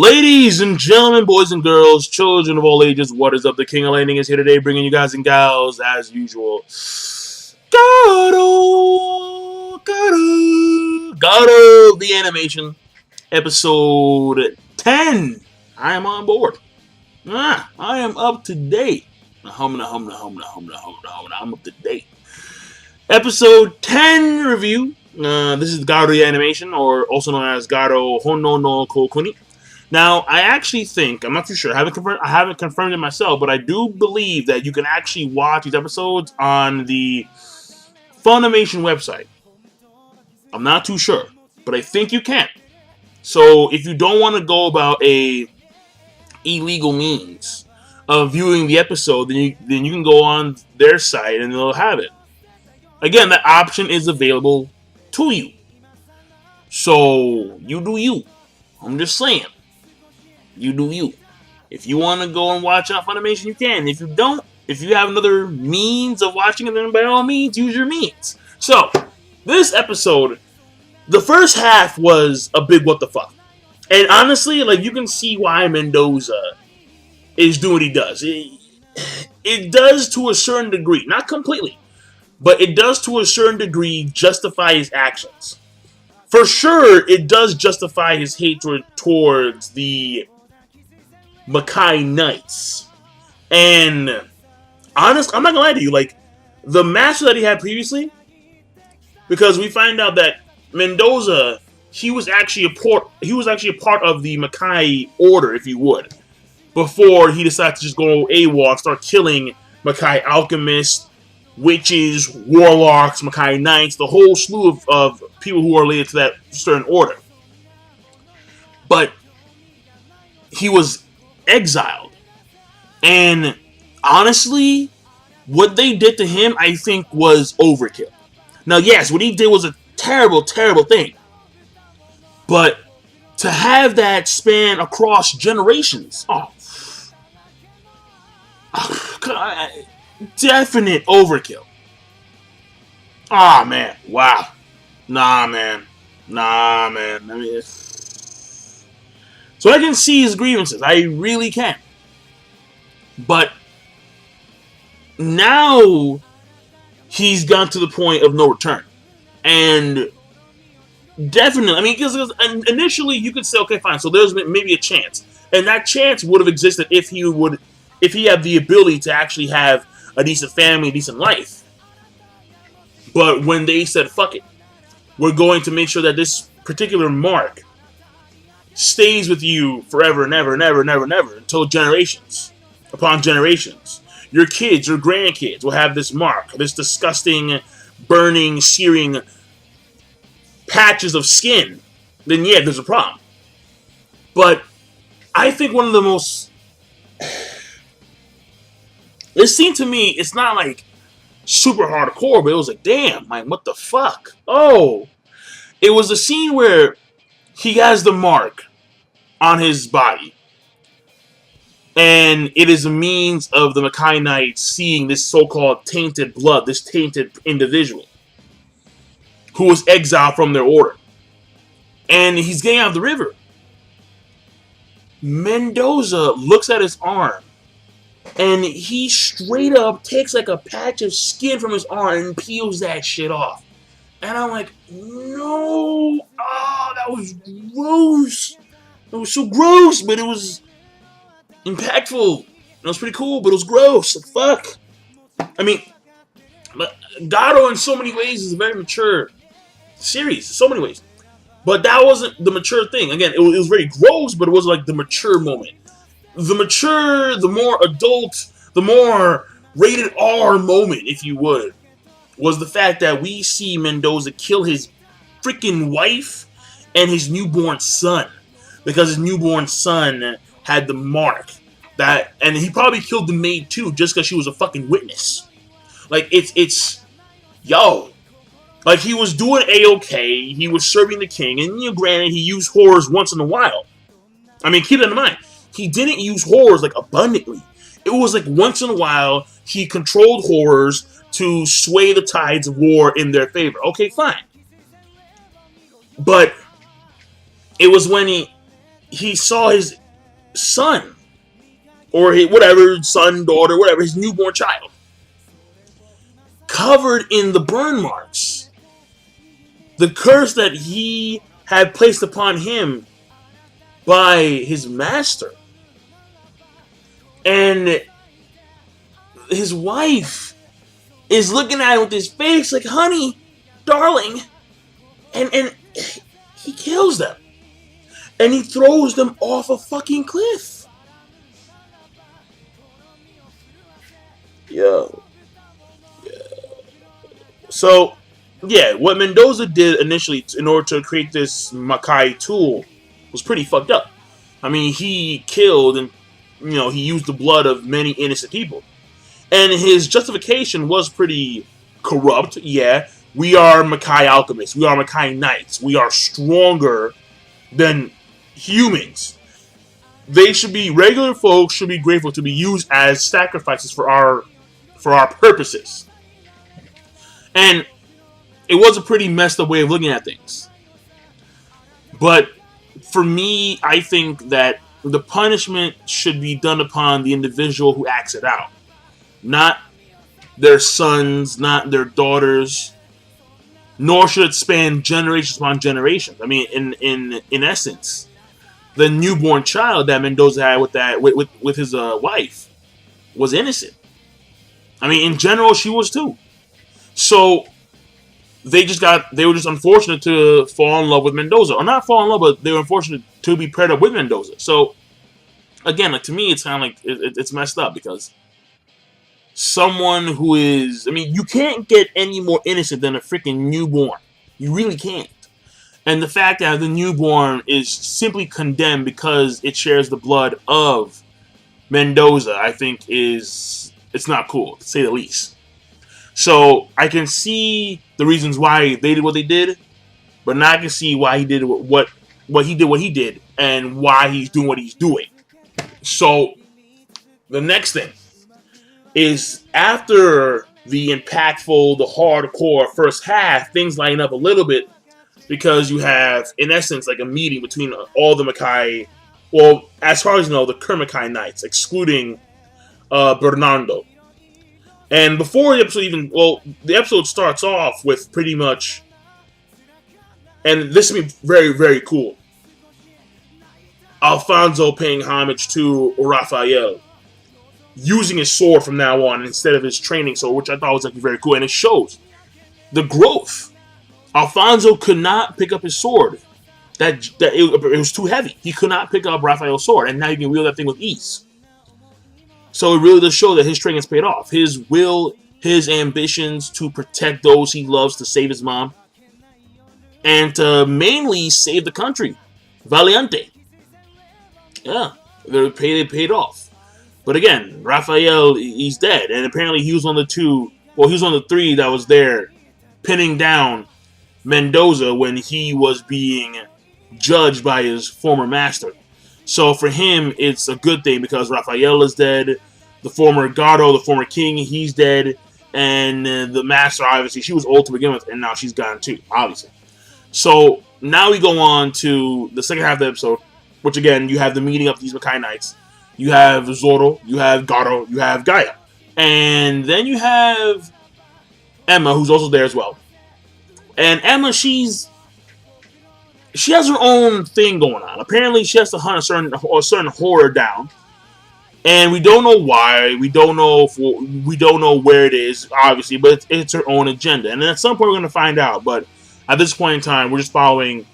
Ladies and gentlemen, boys and girls, children of all ages, what is up? The King of Landing is here today, bringing you guys and gals, as usual, GARO the animation, episode 10. I am on board. I am up to date. I'm up to date. Episode 10 review. This is GARO the animation, or also known as GARO Honoo no Kokuin. Now, I actually think, I'm not too sure, I haven't confirmed it myself, but I do believe that you can actually watch these episodes on the Funimation website. I'm not too sure, but I think you can. So, if you don't want to go about a illegal means of viewing the episode, then you can go on their site and they'll have it. Again, that option is available to you. So, you do you. I'm just saying. You do you. If you want to go and watch on Funimation, you can. If you don't, if you have another means of watching it, then by all means, use your means. So, this episode, the first half was a big what the fuck. And honestly, like, you can see why Mendoza is doing what he does. It does to a certain degree. Not completely. But it does to a certain degree justify his actions. For sure, it does justify his hatred towards the Makai Knights. And honest, I'm not gonna lie to you, like, the master that he had previously, because we find out that Mendoza, he was actually a part of the Makai order, if you would, before he decided to just go AWOL and start killing Makai alchemists, witches, warlocks, Makai Knights, the whole slew of people who are related to that certain order. But he was exiled. And honestly, what they did to him, I think, was overkill. Now, yes, what he did was a terrible, terrible thing. But to have that span across generations, definite overkill. Man. Wow. Nah, man. I mean, so I can see his grievances. I really can. But now he's gone to the point of no return. And definitely, I mean, because initially you could say, okay, fine, so there's maybe a chance. And that chance would have existed if he had the ability to actually have a decent family, a decent life. But when they said, fuck it, we're going to make sure that this particular mark stays with you forever and ever and ever and ever and ever until generations upon generations. Your kids, your grandkids will have this mark, this disgusting, burning, searing patches of skin. Then yeah, there's a problem. But I think one of the most... It seemed to me, it's not like super hardcore, but it was like, damn, like, what the fuck? Oh, it was a scene where he has the mark on his body. And it is a means of the Makai Knights seeing this so-called tainted blood, this tainted individual who was exiled from their order. And he's getting out of the river. Mendoza looks at his arm and he straight up takes like a patch of skin from his arm and peels that shit off. And I'm like, no. Oh, that was gross. It was so gross, but it was impactful. It was pretty cool, but it was gross. Like, fuck. I mean, GARO in so many ways is a very mature series. So many ways. But that wasn't the mature thing. Again, it was very gross, but it was like the mature moment. The mature, the more adult, the more rated R moment, if you would, was the fact that we see Mendoza kill his freaking wife and his newborn son. Because his newborn son had the mark. And he probably killed the maid too, just because she was a fucking witness. Like, yo. Like, he was doing A-okay, he was serving the king, and granted, he used horrors once in a while. I mean, keep that in mind. He didn't use horrors, like, abundantly. It was like once in a while, he controlled horrors to sway the tides of war in their favor. Okay, fine. But it was when he saw his son, or his, whatever, son, daughter, whatever, his newborn child, covered in the burn marks. The curse that he had placed upon him by his master. And his wife is looking at him with his face like, honey, darling. And he kills them. And he throws them off a fucking cliff. Yo. Yeah. So, yeah, what Mendoza did initially in order to create this Makai tool was pretty fucked up. I mean, he killed and, he used the blood of many innocent people. And his justification was pretty corrupt, yeah. We are Makai alchemists. We are Makai knights. We are stronger than humans. They should be, regular folks should be grateful to be used as sacrifices for our purposes. And it was a pretty messed up way of looking at things. But for me, I think that the punishment should be done upon the individual who acts it out. Not their sons, not their daughters, nor should it span generations upon generations. I mean, in essence, the newborn child that Mendoza had with his wife was innocent. I mean, in general, she was too. So they were just unfortunate to fall in love with Mendoza, or not fall in love, but they were unfortunate to be paired up with Mendoza. So again, like, to me, it's kind of like it's messed up because someone who is, I mean, you can't get any more innocent than a freaking newborn. You really can't. And the fact that the newborn is simply condemned because it shares the blood of Mendoza, I think it's not cool, to say the least. So I can see the reasons why they did what they did, but now I can see why he did what he did, and why he's doing what he's doing. So the next thing is, after the impactful, the hardcore first half, things line up a little bit because you have, in essence, like a meeting between all the Makai, well, as far as you know, the Kermakai Knights, excluding Bernardo. And before the episode the episode starts off with pretty much, and this will be very, very cool, Alfonso paying homage to Raphael, using his sword from now on instead of his training sword, which I thought was actually very cool, and it shows the growth. Alfonso could not pick up his sword; it was too heavy. He could not pick up Raphael's sword, and now he can wield that thing with ease. So it really does show that his training has paid off. His will, his ambitions to protect those he loves, to save his mom, and to mainly save the country. Valiente. Yeah, they paid off. But again, Raphael, he's dead. And apparently he was on he was on the three that was there pinning down Mendoza when he was being judged by his former master. So for him, it's a good thing because Raphael is dead. The former Garo, the former king, he's dead. And the master, obviously, she was old to begin with, and now she's gone too, obviously. So now we go on to the second half of the episode, which again, you have the meeting of these Makai Knights. You have Zoro, you have Garo, you have Gaia. And then you have Emma, who's also there as well. And Emma, she has her own thing going on. Apparently, she has to hunt a certain horror down, and we don't know why. We don't know where it is, obviously, but it's her own agenda. And then at some point, we're going to find out. But at this point in time, we're just following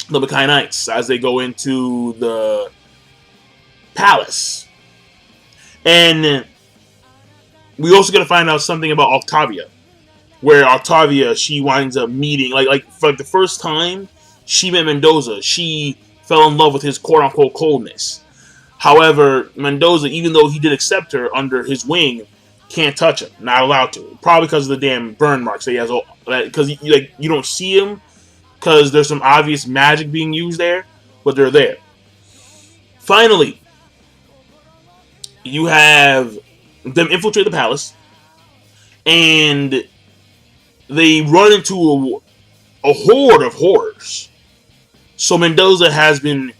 the Makai Knights as they go into the palace, and we also got to find out something about Octavia, where Octavia, she winds up meeting like for the first time she met Mendoza, she fell in love with his quote-unquote coldness. However, Mendoza, even though he did accept her under his wing, can't touch him, not allowed to, probably because of the damn burn marks that he has, because you don't see him because there's some obvious magic being used there, but they're there. Finally, you have them infiltrate the palace, and they run into a horde of horrors. So Mendoza has been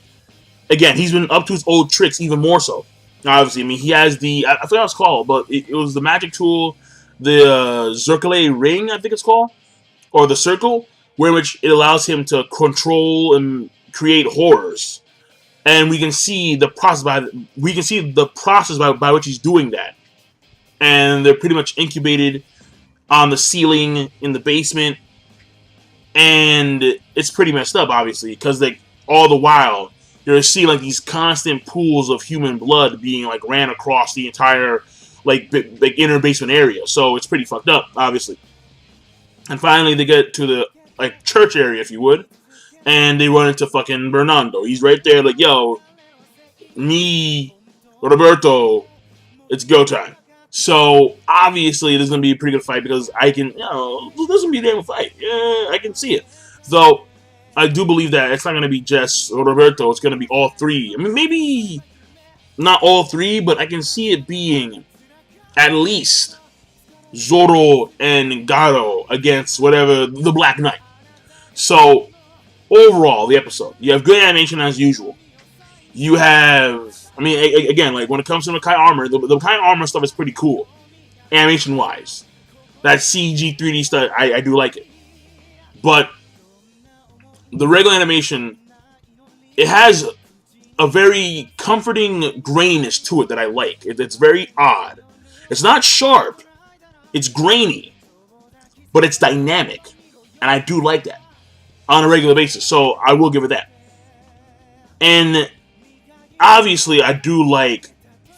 again, he's been up to his old tricks even more so. Obviously, I mean, he has I forgot what it's called, but it was the magic tool, the Zircale Ring, I think it's called, or the Circle, where which it allows him to control and create horrors. And we can see the process by which he's doing that. And they're pretty much incubated on the ceiling in the basement. And it's pretty messed up, obviously, because like all the while you're seeing like these constant pools of human blood being like ran across the entire like inner basement area. So it's pretty fucked up, obviously. And finally they get to the like church area, if you would, and they run into fucking Bernardo. He's right there, like, yo, me, Roberto, it's go time. So obviously there's gonna be a pretty good fight because I can, there's gonna be a damn fight. Yeah, I can see it. Though I do believe that it's not gonna be just Roberto. It's gonna be all three. I mean, maybe not all three, but I can see it being at least Zoro and Garo against whatever the Black Knight. So overall, the episode, you have good animation as usual. You have, I mean, again, like when it comes to Makai armor, the Makai armor stuff is pretty cool, animation-wise. That CG 3D stuff, I do like it. But the regular animation, it has a very comforting graininess to it that I like. It's very odd. It's not sharp. It's grainy. But it's dynamic. And I do like that on a regular basis. So I will give it that. And obviously, I do like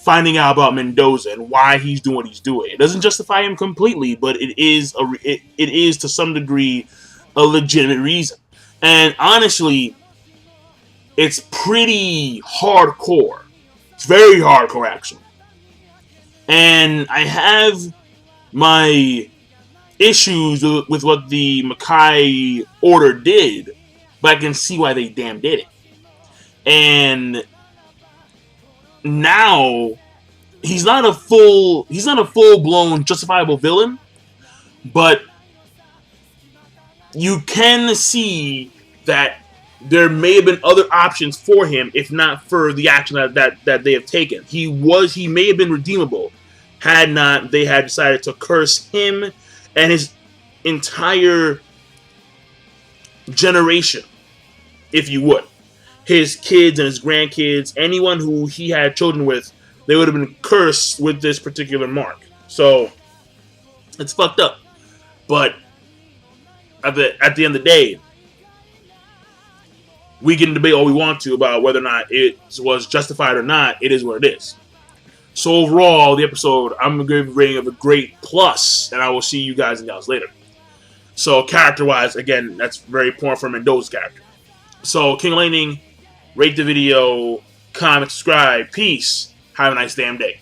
finding out about Mendoza and why he's doing what he's doing. It doesn't justify him completely, but it is to some degree a legitimate reason. And honestly, it's pretty hardcore. It's very hardcore, actually. And I have my issues with what the Makai Order did, but I can see why they damn did it. And now he's not a full-blown justifiable villain, but you can see that there may have been other options for him if not for the action that they have taken. He may have been redeemable had not they had decided to curse him and his entire generation, if you would. His kids and his grandkids, anyone who he had children with, they would have been cursed with this particular mark. So, it's fucked up. But at the end of the day, we can debate all we want to about whether or not it was justified or not. It is what it is. So overall, the episode, I'm going to give a rating of a great plus, and I will see you guys and gals later. So character-wise, again, that's very important for Mendoza's character. So King Lightning, rate the video, comment, subscribe, peace, have a nice damn day.